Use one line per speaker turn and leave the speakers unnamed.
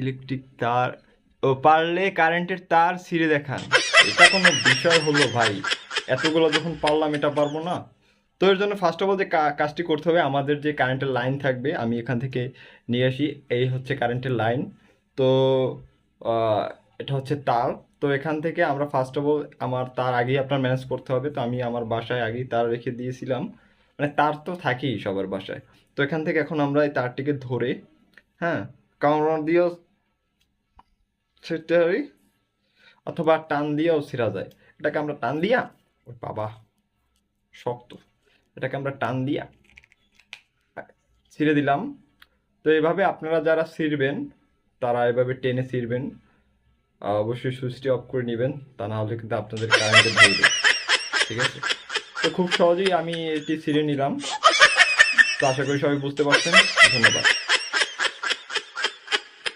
Electric তার ও পারলে কারেন্টের তার ছিঁড়ে দেখান। এটা কোনো বিষয় হলো ভাই? এতগুলো যখন পারলাম এটা পারবো না? তো এর জন্য ফার্স্ট অফ অল যে কাজটি করতে হবে, আমাদের যে কারেন্টের লাইন থাকবে আমি এখান থেকে নিয়ে আসি। এই হচ্ছে কারেন্টের লাইন। তো আহ, এটা হচ্ছে তার। তো এখান থেকে আমরা ফার্স্ট অফ অল আমার তার আগেই আপনার ম্যানেজ করতে হবে। তো আমি আমার বাসায় আগেই তার রেখে দিয়েছিলাম, মানে তার তো থাকেই সবার বাসায়। তো এখান থেকে এখন আমরা এই তারটিকে ধরে, হ্যাঁ, কামড় দিয়েও ছিঁড়তে পারি অথবা টান দিয়েও ছিঁড়া যায়। এটাকে আমরা টান দিয়া, ওই বাবা শক্ত, এটাকে আমরা টান দিয়া ছিঁড়ে দিলাম। তো এভাবে আপনারা যারা ছিঁড়বেন তারা এভাবে টেনে ছিঁড়বেন। অবশ্যই সুইচটি অফ করে নেবেন, তা না হলে কিন্তু আপনাদের কারেন্টে ধরবে। ঠিক আছে? তো খুব সহজেই আমি এটি ছিঁড়ে নিলাম। তো আশা করি সবাই বুঝতে পারছেন। ধন্যবাদ।